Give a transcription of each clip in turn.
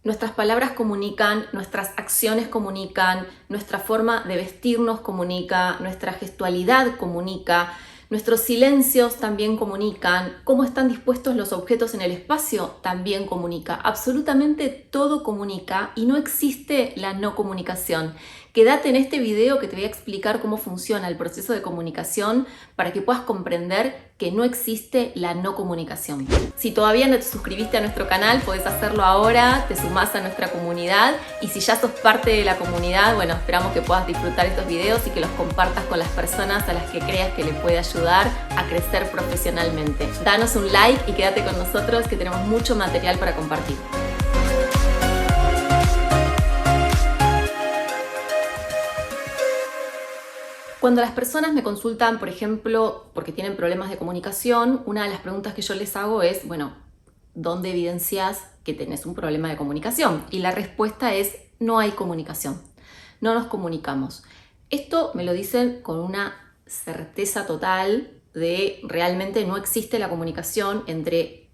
Nuestras palabras comunican, nuestras acciones comunican, nuestra forma de vestirnos comunica, nuestra gestualidad comunica, nuestros silencios también comunican, cómo están dispuestos los objetos en el espacio también comunica. Absolutamente todo comunica y no existe la no comunicación. Quédate en este video que te voy a explicar cómo funciona el proceso de comunicación para que puedas comprender que no existe la no comunicación. Si todavía no te suscribiste a nuestro canal, podés hacerlo ahora, te sumás a nuestra comunidad y si ya sos parte de la comunidad, bueno, esperamos que puedas disfrutar estos videos y que los compartas con las personas a las que creas que le puede ayudar a crecer profesionalmente. Danos un like y quédate con nosotros que tenemos mucho material para compartir. Cuando las personas me consultan, por ejemplo, porque tienen problemas de comunicación, una de las preguntas que yo les hago es, bueno, ¿dónde evidencias que tenés un problema de comunicación? Y la respuesta es, no hay comunicación, no nos comunicamos. Esto me lo dicen con una certeza total de realmente no existe la comunicación entre,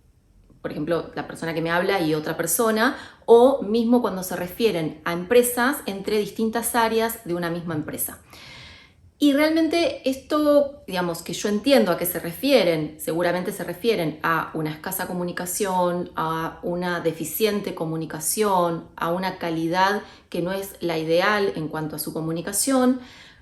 por ejemplo, la persona que me habla y otra persona, o mismo cuando se refieren a empresas entre distintas áreas de una misma empresa. Y realmente esto, digamos, que yo entiendo a qué se refieren, seguramente se refieren a una escasa comunicación, a una deficiente comunicación, a una calidad que no es la ideal en cuanto a su comunicación,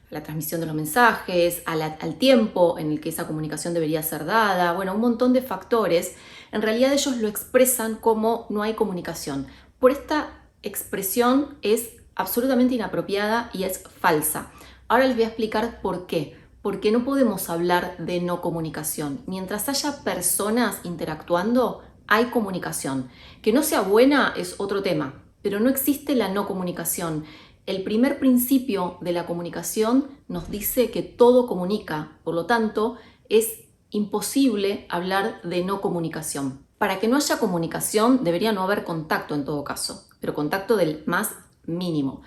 a la transmisión de los mensajes, al tiempo en el que esa comunicación debería ser dada, bueno, un montón de factores. En realidad ellos lo expresan como no hay comunicación. Por esta expresión es absolutamente inapropiada y es falsa. Ahora les voy a explicar por qué. Porque no podemos hablar de no comunicación. Mientras haya personas interactuando, hay comunicación. Que no sea buena es otro tema, pero no existe la no comunicación. El primer principio de la comunicación nos dice que todo comunica, por lo tanto, es imposible hablar de no comunicación. Para que no haya comunicación, debería no haber contacto en todo caso, pero contacto del más mínimo.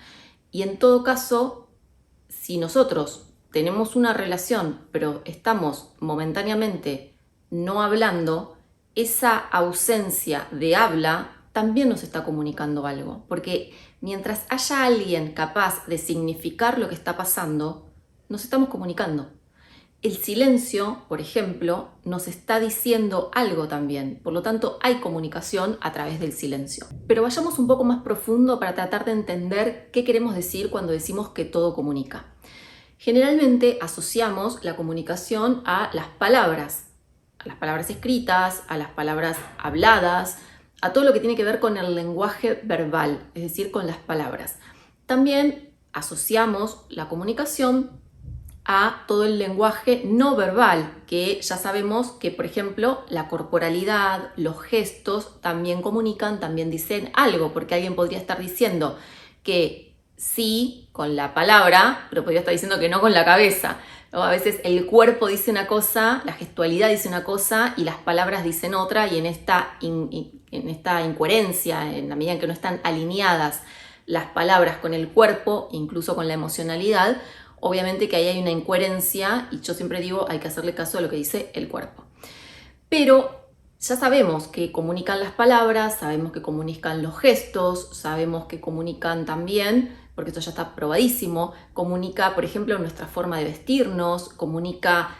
Y en todo caso, si nosotros tenemos una relación, pero estamos momentáneamente no hablando, esa ausencia de habla también nos está comunicando algo. Porque mientras haya alguien capaz de significar lo que está pasando, nos estamos comunicando. El silencio, por ejemplo, nos está diciendo algo también. Por lo tanto, hay comunicación a través del silencio. Pero vayamos un poco más profundo para tratar de entender qué queremos decir cuando decimos que todo comunica. Generalmente asociamos la comunicación a las palabras escritas, a las palabras habladas, a todo lo que tiene que ver con el lenguaje verbal, es decir, con las palabras. También asociamos la comunicación a todo el lenguaje no verbal, que ya sabemos que, por ejemplo, la corporalidad, los gestos también comunican, también dicen algo, porque alguien podría estar diciendo que sí con la palabra, pero podría estar diciendo que no con la cabeza, ¿no? A veces el cuerpo dice una cosa, la gestualidad dice una cosa y las palabras dicen otra, y en esta incoherencia, en la medida en que no están alineadas las palabras con el cuerpo, incluso con la emocionalidad, obviamente que ahí hay una incoherencia y yo siempre digo hay que hacerle caso a lo que dice el cuerpo. Pero ya sabemos que comunican las palabras, sabemos que comunican los gestos, sabemos que comunican también, porque esto ya está probadísimo, comunica, por ejemplo, nuestra forma de vestirnos, comunica,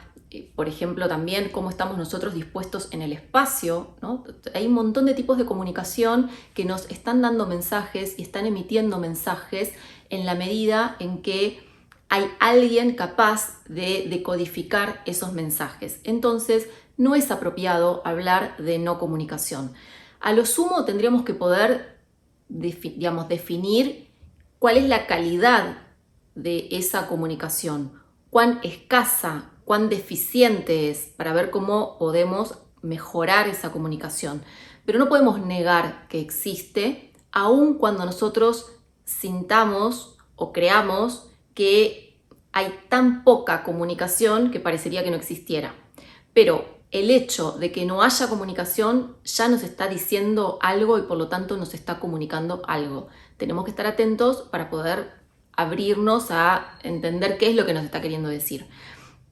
por ejemplo, también cómo estamos nosotros dispuestos en el espacio, ¿no? Hay un montón de tipos de comunicación que nos están dando mensajes y están emitiendo mensajes en la medida en que hay alguien capaz de decodificar esos mensajes. Entonces, no es apropiado hablar de no comunicación. A lo sumo tendríamos que poder, definir cuál es la calidad de esa comunicación, cuán escasa, cuán deficiente es, para ver cómo podemos mejorar esa comunicación. Pero no podemos negar que existe, aun cuando nosotros sintamos o creamos que hay tan poca comunicación que parecería que no existiera. Pero el hecho de que no haya comunicación ya nos está diciendo algo y por lo tanto nos está comunicando algo. Tenemos que estar atentos para poder abrirnos a entender qué es lo que nos está queriendo decir.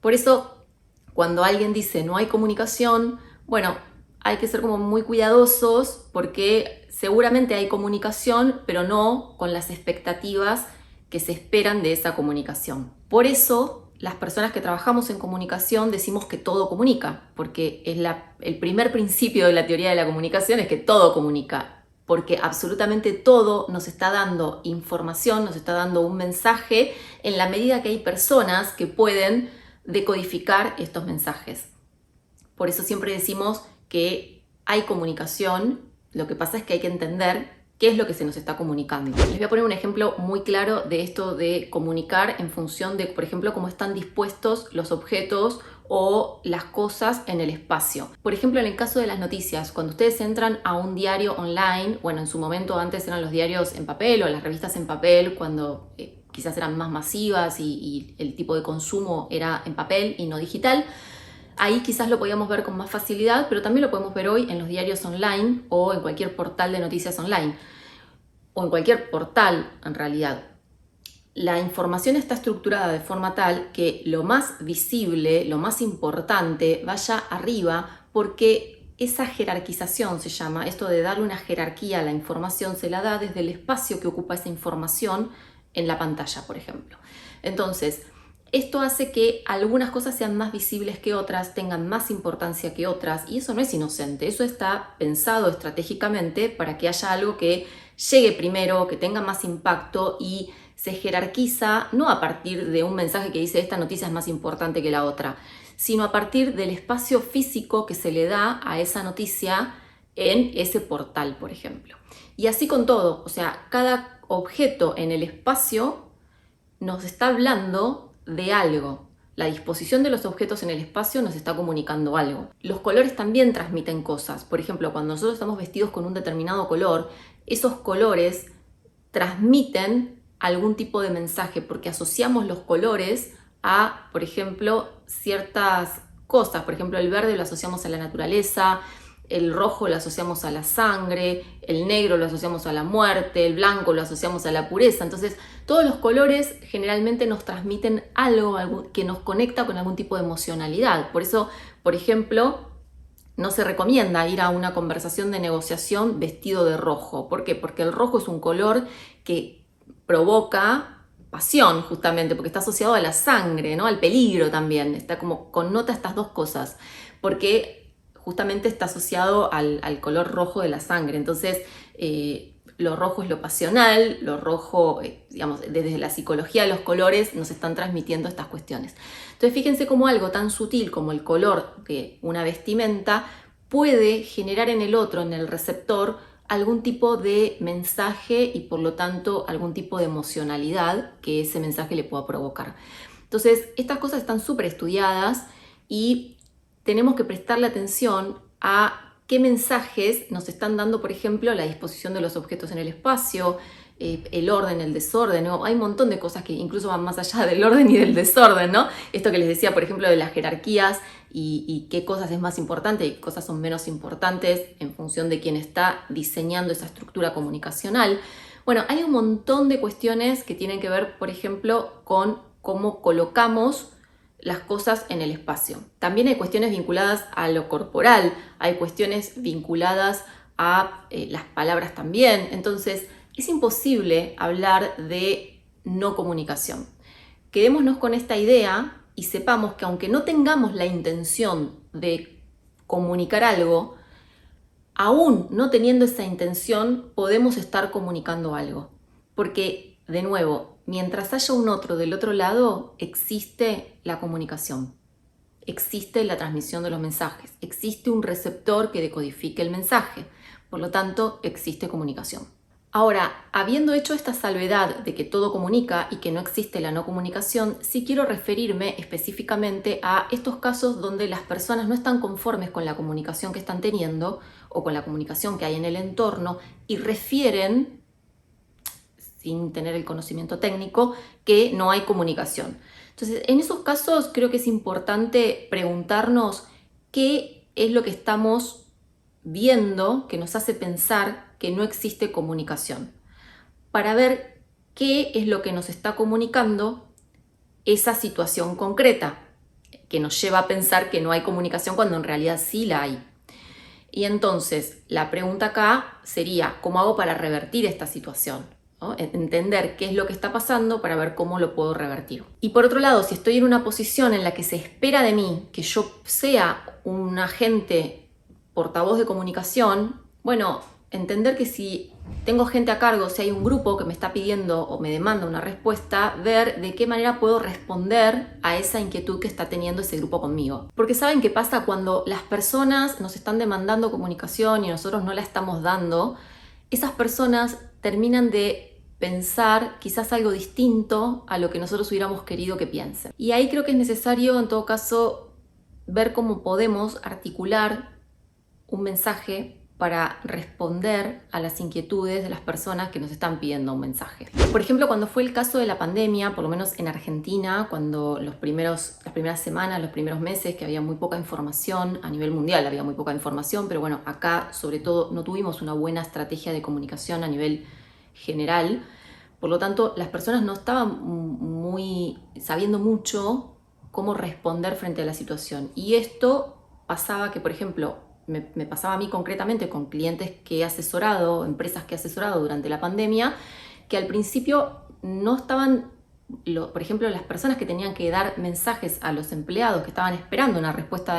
Por eso, cuando alguien dice no hay comunicación, bueno, hay que ser como muy cuidadosos porque seguramente hay comunicación, pero no con las expectativas que se esperan de esa comunicación. Por eso, las personas que trabajamos en comunicación decimos que todo comunica, porque es el primer principio de la teoría de la comunicación es que todo comunica, porque absolutamente todo nos está dando información, nos está dando un mensaje en la medida que hay personas que pueden decodificar estos mensajes. Por eso siempre decimos que hay comunicación, lo que pasa es que hay que entender qué es lo que se nos está comunicando. Les voy a poner un ejemplo muy claro de esto de comunicar en función de, por ejemplo, cómo están dispuestos los objetos o las cosas en el espacio. Por ejemplo, en el caso de las noticias, cuando ustedes entran a un diario online, bueno, en su momento antes eran los diarios en papel o las revistas en papel, cuando quizás eran más masivas y el tipo de consumo era en papel y no digital. Ahí quizás lo podíamos ver con más facilidad, pero también lo podemos ver hoy en los diarios online o en cualquier portal de noticias online, o en cualquier portal en realidad. La información está estructurada de forma tal que lo más visible, lo más importante, vaya arriba, porque esa jerarquización se llama, esto de darle una jerarquía a la información, se la da desde el espacio que ocupa esa información en la pantalla, por ejemplo. Entonces, esto hace que algunas cosas sean más visibles que otras, tengan más importancia que otras, y eso no es inocente, eso está pensado estratégicamente para que haya algo que llegue primero, que tenga más impacto y se jerarquiza no a partir de un mensaje que dice esta noticia es más importante que la otra, sino a partir del espacio físico que se le da a esa noticia en ese portal, por ejemplo. Y así con todo, o sea, cada objeto en el espacio nos está hablando de algo. La disposición de los objetos en el espacio nos está comunicando algo. Los colores también transmiten cosas. Por ejemplo, cuando nosotros estamos vestidos con un determinado color, esos colores transmiten algún tipo de mensaje porque asociamos los colores a, por ejemplo, ciertas cosas. Por ejemplo, el verde lo asociamos a la naturaleza, el rojo lo asociamos a la sangre, el negro lo asociamos a la muerte, el blanco lo asociamos a la pureza. Entonces, todos los colores generalmente nos transmiten algo que nos conecta con algún tipo de emocionalidad. Por eso, por ejemplo, no se recomienda ir a una conversación de negociación vestido de rojo. ¿Por qué? Porque el rojo es un color que provoca pasión, justamente, porque está asociado a la sangre, ¿no? Al peligro también. Está como connota estas dos cosas. Porque justamente está asociado al color rojo de la sangre. Entonces, lo rojo es lo pasional, lo rojo, digamos, desde la psicología de los colores nos están transmitiendo estas cuestiones. Entonces, fíjense cómo algo tan sutil como el color de una vestimenta puede generar en el otro, en el receptor, algún tipo de mensaje y por lo tanto algún tipo de emocionalidad que ese mensaje le pueda provocar. Entonces, estas cosas están súper estudiadas y tenemos que prestarle atención a qué mensajes nos están dando, por ejemplo, la disposición de los objetos en el espacio, el orden, el desorden, ¿no? Hay un montón de cosas que incluso van más allá del orden y del desorden, ¿no? Esto que les decía, por ejemplo, de las jerarquías y qué cosas es más importante y qué cosas son menos importantes en función de quién está diseñando esa estructura comunicacional. Bueno, hay un montón de cuestiones que tienen que ver, por ejemplo, con cómo colocamos las cosas en el espacio. También hay cuestiones vinculadas a lo corporal, hay cuestiones vinculadas a las palabras también. Entonces, es imposible hablar de no comunicación. Quedémonos con esta idea y sepamos que aunque no tengamos la intención de comunicar algo, aún no teniendo esa intención, podemos estar comunicando algo. Porque, de nuevo, mientras haya un otro del otro lado, existe la comunicación, existe la transmisión de los mensajes, existe un receptor que decodifique el mensaje, por lo tanto, existe comunicación. Ahora, habiendo hecho esta salvedad de que todo comunica y que no existe la no comunicación, sí quiero referirme específicamente a estos casos donde las personas no están conformes con la comunicación que están teniendo o con la comunicación que hay en el entorno y refieren, sin tener el conocimiento técnico, que no hay comunicación. Entonces, en esos casos creo que es importante preguntarnos qué es lo que estamos viendo que nos hace pensar que no existe comunicación, para ver qué es lo que nos está comunicando esa situación concreta, que nos lleva a pensar que no hay comunicación cuando en realidad sí la hay. Y entonces la pregunta acá sería, ¿cómo hago para revertir esta situación? ¿No? Entender qué es lo que está pasando para ver cómo lo puedo revertir. Y por otro lado, si estoy en una posición en la que se espera de mí que yo sea un agente portavoz de comunicación, bueno, entender que si tengo gente a cargo, si hay un grupo que me está pidiendo o me demanda una respuesta, ver de qué manera puedo responder a esa inquietud que está teniendo ese grupo conmigo. Porque ¿saben qué pasa cuando las personas nos están demandando comunicación y nosotros no la estamos dando? Esas personas terminan de pensar quizás algo distinto a lo que nosotros hubiéramos querido que piensen. Y ahí creo que es necesario, en todo caso, ver cómo podemos articular un mensaje para responder a las inquietudes de las personas que nos están pidiendo un mensaje. Por ejemplo, cuando fue el caso de la pandemia, por lo menos en Argentina, cuando las primeras semanas, los primeros meses, que había muy poca información, a nivel mundial había muy poca información, pero bueno, acá sobre todo no tuvimos una buena estrategia de comunicación a nivel general, por lo tanto las personas no estaban sabiendo mucho cómo responder frente a la situación. Y esto pasaba que, por ejemplo, me pasaba a mí concretamente con clientes que he asesorado, empresas que he asesorado durante la pandemia, que al principio no estaban, por ejemplo, las personas que tenían que dar mensajes a los empleados, que estaban esperando una respuesta,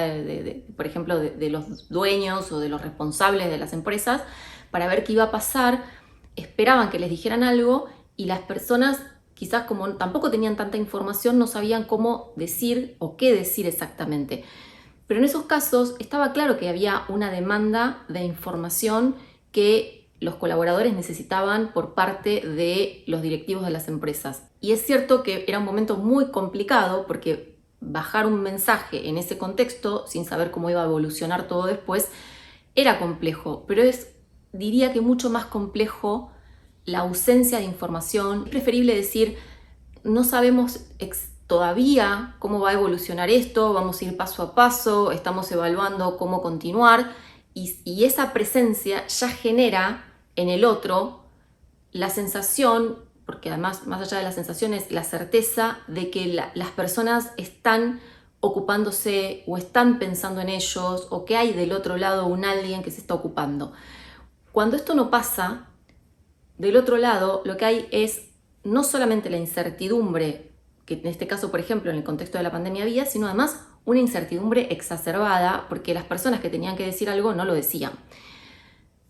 por ejemplo, de los dueños o de los responsables de las empresas, para ver qué iba a pasar, esperaban que les dijeran algo y las personas, quizás como tampoco tenían tanta información, no sabían cómo decir o qué decir exactamente. Pero en esos casos estaba claro que había una demanda de información que los colaboradores necesitaban por parte de los directivos de las empresas. Y es cierto que era un momento muy complicado porque bajar un mensaje en ese contexto, sin saber cómo iba a evolucionar todo después, era complejo, pero diría que mucho más complejo la ausencia de información. Es preferible decir, no sabemos todavía cómo va a evolucionar esto, vamos a ir paso a paso, estamos evaluando cómo continuar, y esa presencia ya genera en el otro la sensación, porque además más allá de la sensación es la certeza de que las personas están ocupándose o están pensando en ellos, o que hay del otro lado un alguien que se está ocupando. Cuando esto no pasa, del otro lado lo que hay es no solamente la incertidumbre, que en este caso, por ejemplo, en el contexto de la pandemia había, sino además una incertidumbre exacerbada porque las personas que tenían que decir algo no lo decían.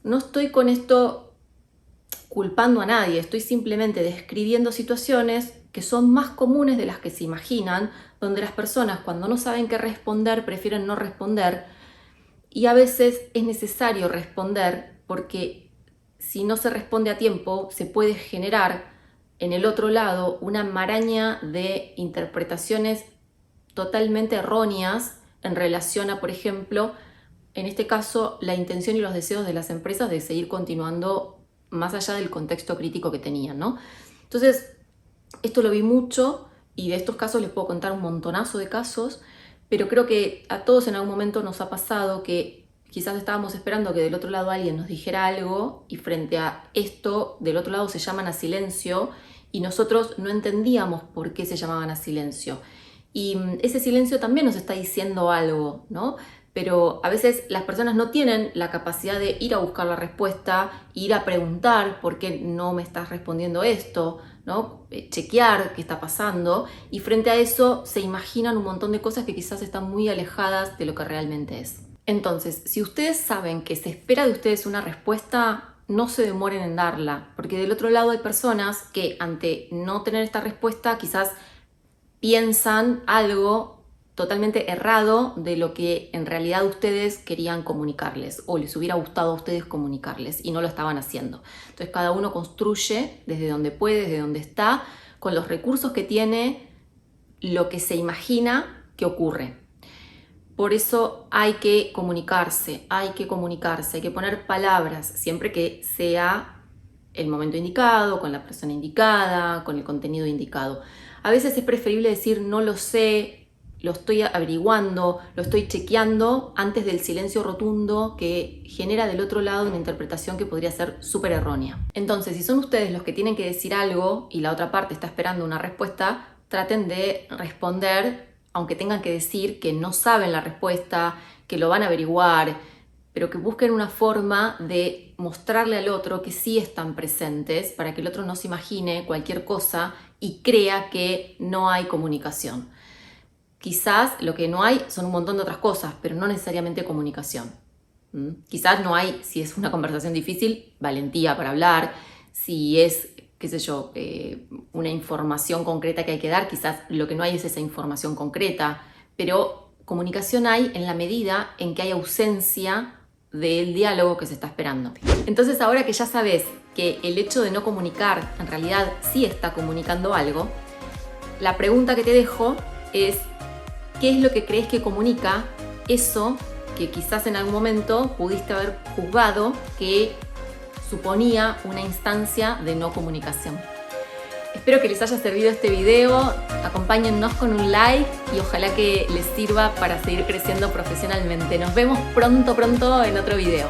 No estoy con esto culpando a nadie, estoy simplemente describiendo situaciones que son más comunes de las que se imaginan, donde las personas cuando no saben qué responder prefieren no responder, y a veces es necesario responder porque si no se responde a tiempo se puede generar en el otro lado una maraña de interpretaciones totalmente erróneas en relación a, por ejemplo, en este caso, la intención y los deseos de las empresas de seguir continuando más allá del contexto crítico que tenían, ¿no? Entonces, esto lo vi mucho y de estos casos les puedo contar un montonazo de casos, pero creo que a todos en algún momento nos ha pasado que quizás estábamos esperando que del otro lado alguien nos dijera algo y frente a esto, del otro lado se llaman a silencio y nosotros no entendíamos por qué se llamaban a silencio. Y ese silencio también nos está diciendo algo, ¿no? Pero a veces las personas no tienen la capacidad de ir a buscar la respuesta, ir a preguntar por qué no me estás respondiendo esto, ¿no? Chequear qué está pasando, y frente a eso se imaginan un montón de cosas que quizás están muy alejadas de lo que realmente es. Entonces, si ustedes saben que se espera de ustedes una respuesta, no se demoren en darla, porque del otro lado hay personas que ante no tener esta respuesta quizás piensan algo totalmente errado de lo que en realidad ustedes querían comunicarles o les hubiera gustado a ustedes comunicarles y no lo estaban haciendo. Entonces cada uno construye desde donde puede, desde donde está, con los recursos que tiene, lo que se imagina que ocurre. Por eso hay que comunicarse, hay que poner palabras siempre que sea el momento indicado, con la persona indicada, con el contenido indicado. A veces es preferible decir no lo sé, lo estoy averiguando, lo estoy chequeando, antes del silencio rotundo que genera del otro lado una interpretación que podría ser súper errónea. Entonces, si son ustedes los que tienen que decir algo y la otra parte está esperando una respuesta, traten de responder, aunque tengan que decir que no saben la respuesta, que lo van a averiguar, pero que busquen una forma de mostrarle al otro que sí están presentes para que el otro no se imagine cualquier cosa y crea que no hay comunicación. Quizás lo que no hay son un montón de otras cosas, pero no necesariamente comunicación. Quizás no hay, si es una conversación difícil, valentía para hablar. Si es, qué sé yo, una información concreta que hay que dar, quizás lo que no hay es esa información concreta. Pero comunicación hay en la medida en que hay ausencia del diálogo que se está esperando. Entonces, ahora que ya sabes que el hecho de no comunicar en realidad sí está comunicando algo, la pregunta que te dejo es: ¿qué es lo que crees que comunica eso que quizás en algún momento pudiste haber juzgado que suponía una instancia de no comunicación? Espero que les haya servido este video, acompáñennos con un like y ojalá que les sirva para seguir creciendo profesionalmente. Nos vemos pronto en otro video.